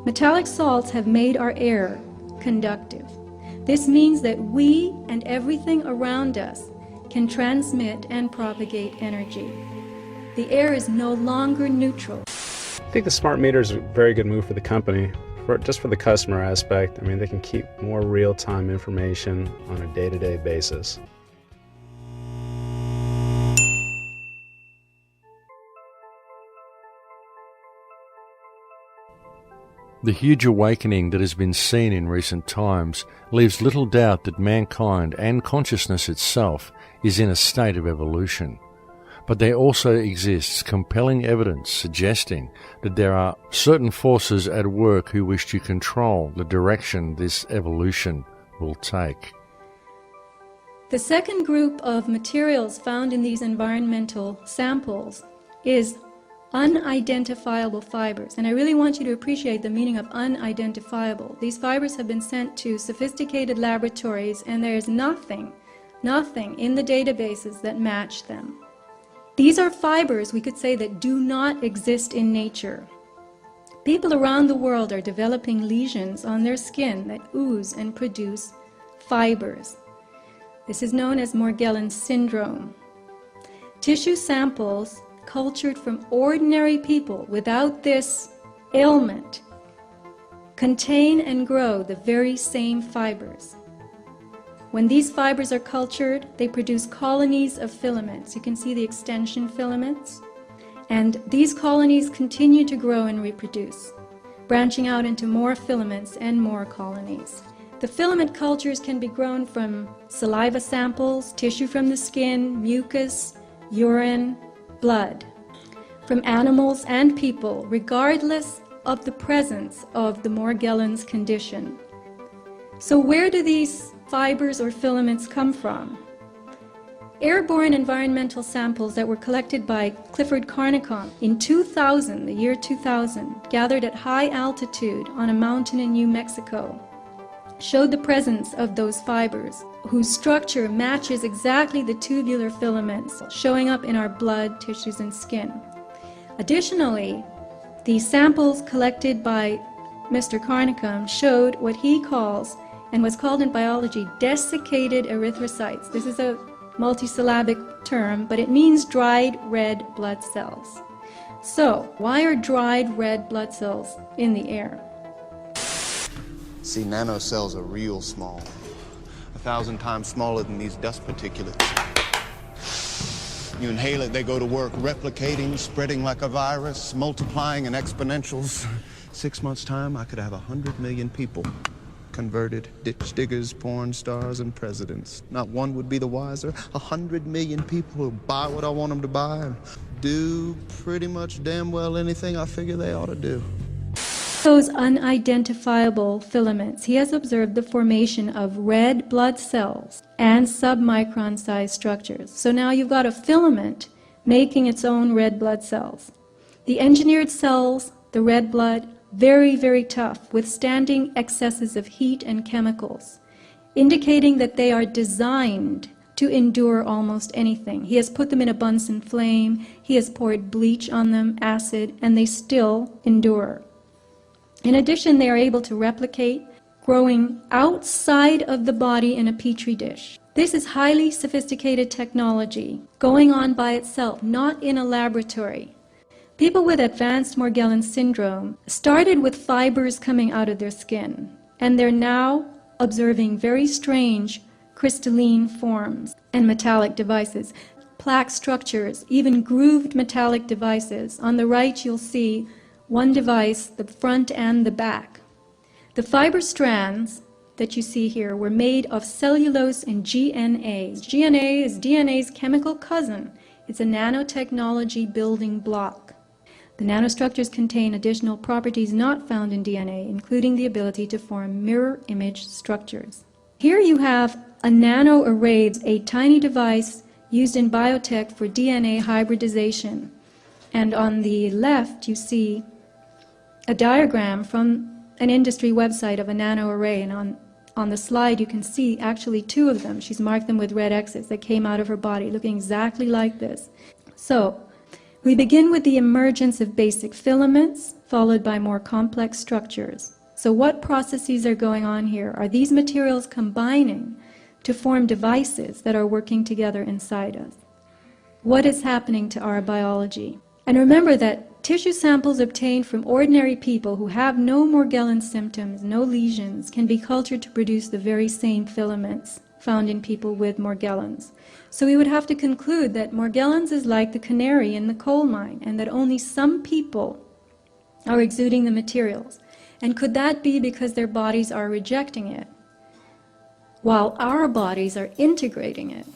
Metallic salts have made our air conductive. This means that we and everything around us can transmit and propagate energy. The air is no longer neutral. I think the smart meter is a very good move for the company, just for the customer aspect. I mean, they can keep more real-time information on a day-to-day basis. The huge awakening that has been seen in recent times leaves little doubt that mankind and consciousness itself is in a state of evolution. But there also exists compelling evidence suggesting that there are certain forces at work who wish to control the direction this evolution will take. The second group of materials found in these environmental samples is unidentifiable fibers. And I really want you to appreciate the meaning of unidentifiable. These fibers have been sent to sophisticated laboratories, and there is nothing in the databases that match them. These are fibers, we could say, that do not exist in nature. People around the world are developing lesions on their skin that ooze and produce fibers. This is known as Morgellons syndrome. Tissue samples cultured from ordinary people without this ailment contain and grow the very same fibers. When these fibers are cultured, they produce colonies of filaments. You can see the extension filaments. And these colonies continue to grow and reproduce, branching out into more filaments and more colonies. The filament cultures can be grown from saliva samples, tissue from the skin, mucus, urine, blood, from animals and people, regardless of the presence of the Morgellons condition. So where do these fibers or filaments come from? Airborne environmental samples that were collected by Clifford Carnicom in 2000, the year 2000, gathered at high altitude on a mountain in New Mexico, showed the presence of those fibers, whose structure matches exactly the tubular filaments showing up in our blood, tissues, and skin. Additionally, the samples collected by Mr. Carnicom showed what he calls, and what's called in biology, desiccated erythrocytes. This is a multisyllabic term, but it means dried red blood cells. So, why are dried red blood cells in the air? See, nanocells are real small. 1,000 times smaller than these dust particulates. You inhale it, they go to work, replicating, spreading like a virus, multiplying in exponentials. 6 months' time, I could have 100 million people. Converted ditch diggers, porn stars, and presidents. Not one would be the wiser. 100 million people who buy what I want them to buy and do pretty much damn well anything I figure they ought to do. Those unidentifiable filaments, he has observed the formation of red blood cells and submicron-sized structures. So now you've got a filament making its own red blood cells. The engineered cells, the red blood, very, very tough, withstanding excesses of heat and chemicals, indicating that they are designed to endure almost anything. He has put them in a Bunsen flame, he has poured bleach on them, acid, and they still endure. In addition, they are able to replicate, growing outside of the body in a petri dish. This is highly sophisticated technology, going on by itself, not in a laboratory. People with advanced Morgellons syndrome started with fibers coming out of their skin, and they're now observing very strange crystalline forms and metallic devices, plaque structures, even grooved metallic devices. On the right you'll see one device, the front and the back. The fiber strands that you see here were made of cellulose and GNA. GNA is DNA's chemical cousin. It's a nanotechnology building block. The nanostructures contain additional properties not found in DNA, including the ability to form mirror image structures. Here you have a nanoarray, a tiny device used in biotech for DNA hybridization. And on the left you see a diagram from an industry website of a nanoarray, and on the slide you can see actually two of them. She's marked them with red X's that came out of her body, looking exactly like this. So, we begin with the emergence of basic filaments, followed by more complex structures. So what processes are going on here? Are these materials combining to form devices that are working together inside us? What is happening to our biology? And remember that tissue samples obtained from ordinary people who have no Morgellons symptoms, no lesions, can be cultured to produce the very same filaments found in people with Morgellons. So we would have to conclude that Morgellons is like the canary in the coal mine, and that only some people are exuding the materials. And could that be because their bodies are rejecting it, while our bodies are integrating it?